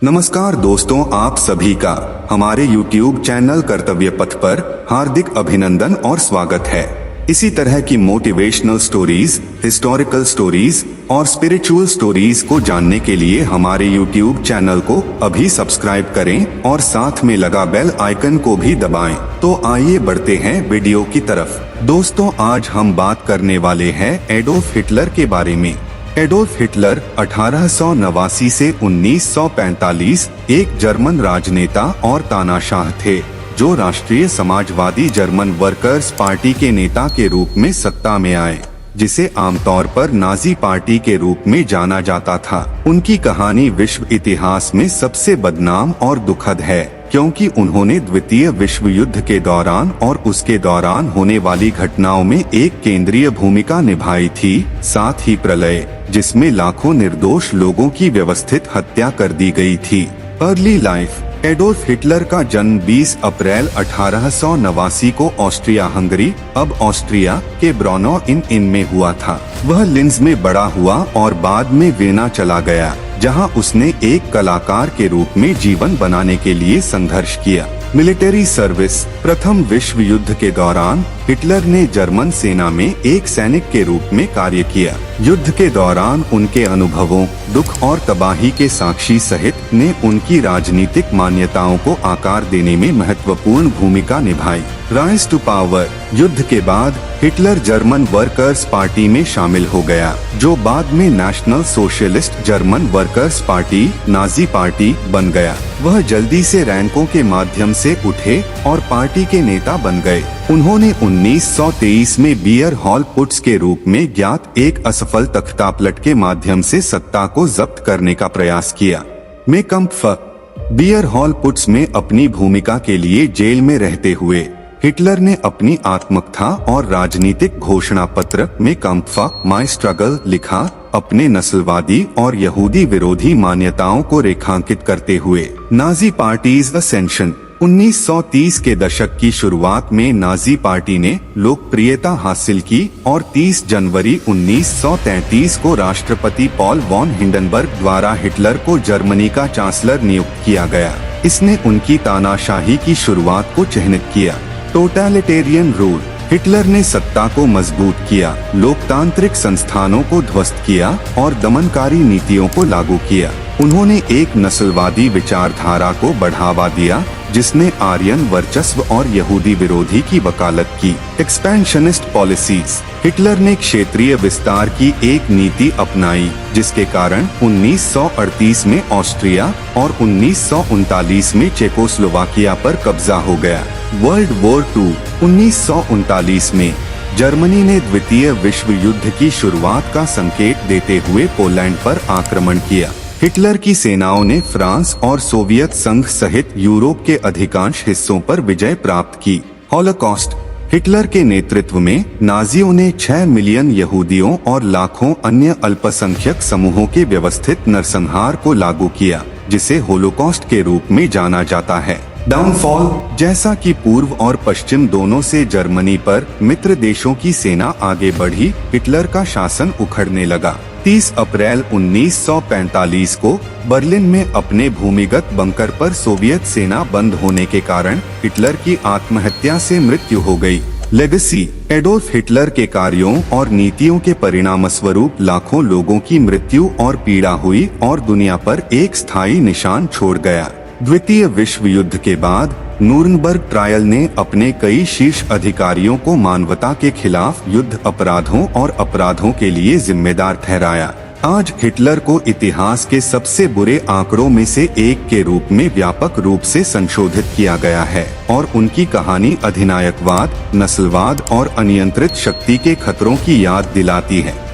नमस्कार दोस्तों, आप सभी का हमारे YouTube चैनल कर्तव्य पथ पर हार्दिक अभिनंदन और स्वागत है। इसी तरह की मोटिवेशनल स्टोरीज, हिस्टोरिकल स्टोरीज और स्पिरिचुअल स्टोरीज को जानने के लिए हमारे YouTube चैनल को अभी सब्सक्राइब करें और साथ में लगा बेल आइकन को भी दबाएं। तो आइए बढ़ते हैं वीडियो की तरफ। दोस्तों, आज हम बात करने वाले हैं एडोल्फ हिटलर के बारे में। एडोल्फ हिटलर 1889 से 1945 एक जर्मन राजनेता और तानाशाह थे, जो राष्ट्रीय समाजवादी जर्मन वर्कर्स पार्टी के नेता के रूप में सत्ता में आए, जिसे आमतौर पर नाजी पार्टी के रूप में जाना जाता था। उनकी कहानी विश्व इतिहास में सबसे बदनाम और दुखद है, क्योंकि उन्होंने द्वितीय विश्व युद्ध के दौरान और उसके दौरान होने वाली घटनाओं में एक केंद्रीय भूमिका निभाई थी, साथ ही प्रलय, जिसमें लाखों निर्दोष लोगों की व्यवस्थित हत्या कर दी गई थी। Early life. एडोल्फ हिटलर का जन्म 20 अप्रैल 1889 को ऑस्ट्रिया हंगरी, अब ऑस्ट्रिया के ब्रॉनो इन में हुआ था। वह लिंज में बड़ा हुआ और बाद में वियना चला गया, जहां उसने एक कलाकार के रूप में जीवन बनाने के लिए संघर्ष किया। Military service. प्रथम विश्व युद्ध के दौरान हिटलर ने जर्मन सेना में एक सैनिक के रूप में कार्य किया। युद्ध के दौरान उनके अनुभवों, दुख और तबाही के साक्षी सहित ने उनकी राजनीतिक मान्यताओं को आकार देने में महत्वपूर्ण भूमिका निभाई। Rise to power. युद्ध के बाद हिटलर जर्मन वर्कर्स पार्टी में शामिल हो गया, जो बाद में national socialist German workers party Nazi party बन गया। वह जल्दी से रैंकों के माध्यम से उठे और पार्टी के नेता बन गए। उन्होंने 1923 में बियर हॉल पुट्स के रूप में ज्ञात एक असफल तख्तापलट के माध्यम से सत्ता को जब्त करने का प्रयास किया। में कम्फ। बियर हॉल पुट्स में अपनी भूमिका के लिए जेल में रहते हुए हिटलर ने अपनी आत्मकथा और राजनीतिक घोषणा पत्र में कम्फा माई स्ट्रगल लिखा, अपने नस्लवादी और यहूदी विरोधी मान्यताओं को रेखांकित करते हुए। Nazi parties ascension. 1930 के दशक की शुरुआत में नाजी पार्टी ने लोकप्रियता हासिल की और 30 जनवरी 1933 को राष्ट्रपति पॉल वॉन हिंडनबर्ग द्वारा हिटलर को जर्मनी का चांसलर नियुक्त किया गया। इसने उनकी तानाशाही की शुरुआत को चिह्नित किया। Totalitarian rule. हिटलर ने सत्ता को मजबूत किया, लोकतांत्रिक संस्थानों को ध्वस्त किया और दमनकारी नीतियों को लागू किया। उन्होंने एक नस्लवादी विचारधारा को बढ़ावा दिया, जिसने आर्यन वर्चस्व और यहूदी विरोधी की वकालत की। Expansionist policies. हिटलर ने क्षेत्रीय विस्तार की एक नीति अपनाई, जिसके कारण 1938 में ऑस्ट्रिया और 1939 में चेकोस्लोवाकिया पर कब्जा हो गया। World war 2। 1939 में जर्मनी ने द्वितीय विश्व युद्ध की शुरुआत का संकेत देते हुए पोलैंड पर आक्रमण किया। हिटलर की सेनाओं ने फ्रांस और सोवियत संघ सहित यूरोप के अधिकांश हिस्सों पर विजय प्राप्त की। हॉलोकॉस्ट। हिटलर के नेतृत्व में नाजियों ने 6 मिलियन यहूदियों और लाखों अन्य अल्पसंख्यक समूहों के व्यवस्थित नरसंहार को लागू किया, जिसे होलोकॉस्ट के रूप में जाना जाता है। डाउनफॉल। जैसा कि पूर्व और पश्चिम दोनों से जर्मनी पर मित्र देशों की सेना आगे बढ़ी, हिटलर का शासन उखड़ने लगा। 30 अप्रैल 1945 को बर्लिन में अपने भूमिगत बंकर पर सोवियत सेना बंद होने के कारण हिटलर की आत्महत्या से मृत्यु हो गई। लेगेसी। एडोल्फ हिटलर के कार्यों और नीतियों के परिणामस्वरूप लाखों लोगों की मृत्यु और पीड़ा हुई और दुनिया पर एक स्थायी निशान छोड़ गया। द्वितीय विश्व युद्ध के बाद नूरनबर्ग ट्रायल ने अपने कई शीर्ष अधिकारियों को मानवता के खिलाफ युद्ध अपराधों और अपराधों के लिए जिम्मेदार ठहराया। आज हिटलर को इतिहास के सबसे बुरे आंकड़ों में से एक के रूप में व्यापक रूप से संशोधित किया गया है और उनकी कहानी अधिनायकवाद, नस्लवाद और अनियंत्रित शक्ति के खतरों की याद दिलाती है।